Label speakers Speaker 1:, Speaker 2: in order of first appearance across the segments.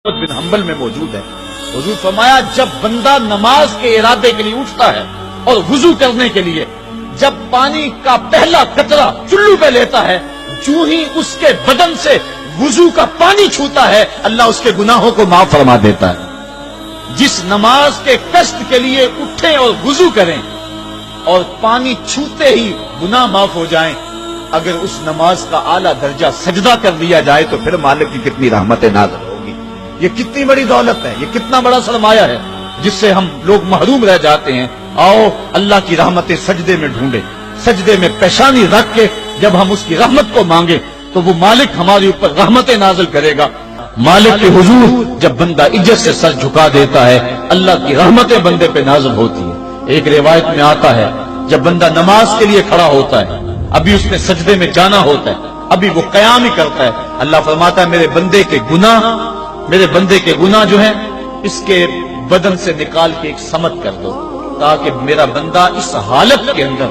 Speaker 1: بن حنبل میں موجود ہے۔ حضور فرمایا جب بندہ نماز کے ارادے کے لیے اٹھتا ہے اور وضو کرنے کے لیے جب پانی کا پہلا قطرہ چلو پہ لیتا ہے، جو ہی اس کے بدن سے وضو کا پانی چھوتا ہے اللہ اس کے گناہوں کو معاف فرما دیتا ہے۔ جس نماز کے قصد کے لیے اٹھیں اور وضو کریں اور پانی چھوتے ہی گناہ معاف ہو جائیں، اگر اس نماز کا اعلیٰ درجہ سجدہ کر دیا جائے تو پھر مالک کی کتنی رحمت نازل ہوگی۔ یہ کتنی بڑی دولت ہے، یہ کتنا بڑا سرمایہ ہے جس سے ہم لوگ محروم رہ جاتے ہیں۔ آؤ اللہ کی رحمتیں سجدے میں ڈھونڈیں، سجدے میں پیشانی رکھ کے جب ہم اس کی رحمت کو مانگیں تو وہ مالک ہمارے اوپر رحمتیں نازل کرے گا۔ مالک کے حضور جب بندہ عزت سے سر جھکا دیتا ہے اللہ کی رحمتیں بندے پہ نازل ہوتی ہے۔ ایک روایت میں آتا ہے جب بندہ نماز کے لیے کھڑا ہوتا ہے، ابھی اس نے سجدے میں جانا ہوتا ہے، ابھی وہ قیام ہی کرتا ہے، اللہ فرماتا ہے میرے بندے کے گناہ جو ہیں اس کے بدن سے نکال کے ایک سمت کر دو، تاکہ میرا بندہ اس حالت کے اندر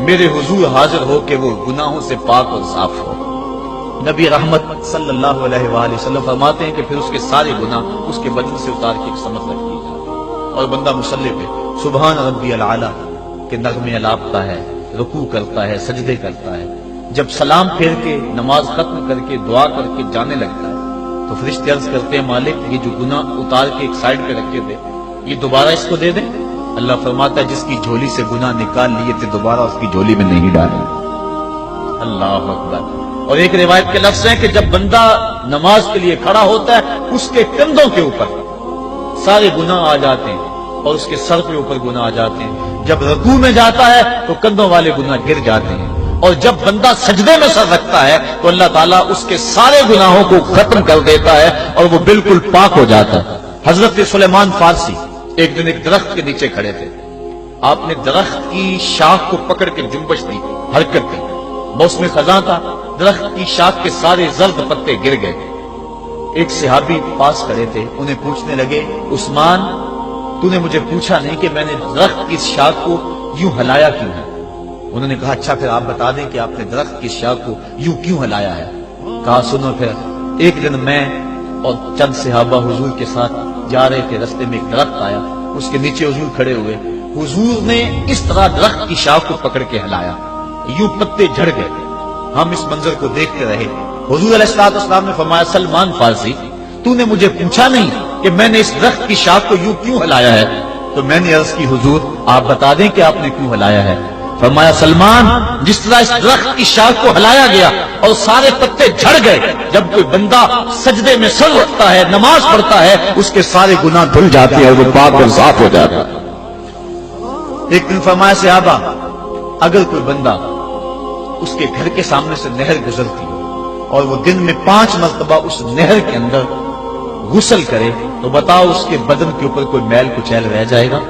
Speaker 1: میرے حضور حاضر ہو کہ وہ گناہوں سے پاک اور صاف ہو۔ نبی رحمت صلی اللہ علیہ وآلہ وسلم فرماتے ہیں کہ پھر اس کے سارے گناہ اس کے بدن سے اتار کے ایک سمت رکھ دی جاتی ہے اور بندہ مصلی پہ سبحان ربی العالی کے نغمے الاپتا ہے، رکوع کرتا ہے، سجدے کرتا ہے۔ جب سلام پھیر کے نماز ختم کر کے دعا کر کے جانے لگتا ہے تو فرشتے عرض کرتے ہیں مالک یہ جو گناہ اتار کے ایک سائڈ پہ رکھے تھے یہ دوبارہ اس کو دے دیں۔ اللہ فرماتا ہے جس کی جھولی سے گناہ نکال لیے تھے دوبارہ اس کی جھولی میں نہیں ڈالیں۔ اللہ اکبر۔ اور ایک روایت کے لفظ ہیں کہ جب بندہ نماز کے لیے کھڑا ہوتا ہے اس کے کندھوں کے اوپر سارے گناہ آ جاتے ہیں اور اس کے سر کے اوپر گناہ آ جاتے ہیں۔ جب رکوع میں جاتا ہے تو کندھوں والے گناہ گر جاتے ہیں، اور جب بندہ سجدے میں سر رکھتا ہے تو اللہ تعالیٰ اس کے سارے گناہوں کو ختم کر دیتا ہے اور وہ بالکل پاک ہو جاتا ہے۔ حضرت سلیمان فارسی ایک دن ایک درخت کے نیچے کھڑے تھے، آپ نے درخت کی شاخ کو پکڑ کے جنبش دی، حرکت دی، موسم خزاں تھا، درخت کی شاخ کے سارے زرد پتے گر گئے۔ ایک صحابی پاس کھڑے تھے، انہیں پوچھنے لگے عثمان تو نے مجھے پوچھا نہیں کہ میں نے درخت کی شاخ کو یوں ہلایا کیوں ہے؟ انہوں نے کہا اچھا پھر آپ بتا دیں کہ آپ نے درخت کی شاخ کو یوں کیوں ہلایا ہے؟ کہا سنو پھر ایک دن میں اور چند صحابہ حضور کے ساتھ جا رہے تھے، رستے میں ایک درخت آیا، اس کے نیچے حضور کھڑے ہوئے، حضور نے اس طرح درخت کی شاخ کو پکڑ کے ہلایا، یوں پتے جھڑ گئے، ہم اس منظر کو دیکھتے رہے۔ حضور علیہ السلام نے فرمایا سلمان فارسی تو نے مجھے پوچھا نہیں کہ میں نے اس درخت کی شاخ کو یوں کیوں ہلایا ہے؟ تو میں نے عرض کی حضور آپ بتا دیں کہ آپ نے کیوں ہلایا ہے؟ فرمایا سلمان جس طرح اس درخت کی شاخ کو ہلایا گیا اور سارے پتے جھڑ گئے، جب کوئی بندہ سجدے میں سر رکھتا ہے نماز پڑھتا ہے اس کے سارے گناہ دھل جاتے ہیں اور وہ پاک اور صاف ہو جاتا ہے۔ ایک دن فرمایا صحابہ اگر کوئی بندہ اس کے گھر کے سامنے سے نہر گزرتی اور وہ دن میں 5 مرتبہ اس نہر کے اندر غسل کرے تو بتاؤ اس کے بدن کے اوپر کوئی میل کچیل رہ جائے گا؟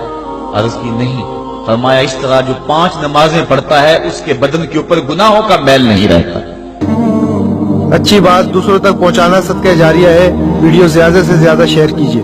Speaker 1: عرض کی نہیں۔ فرمایا اس طرح جو 5 نمازیں پڑھتا ہے اس کے بدن کے اوپر گناہوں کا میل نہیں رہتا۔
Speaker 2: اچھی بات دوسروں تک پہنچانا صدقہ جاریہ ہے، ویڈیو زیادہ سے زیادہ شیئر کیجیے۔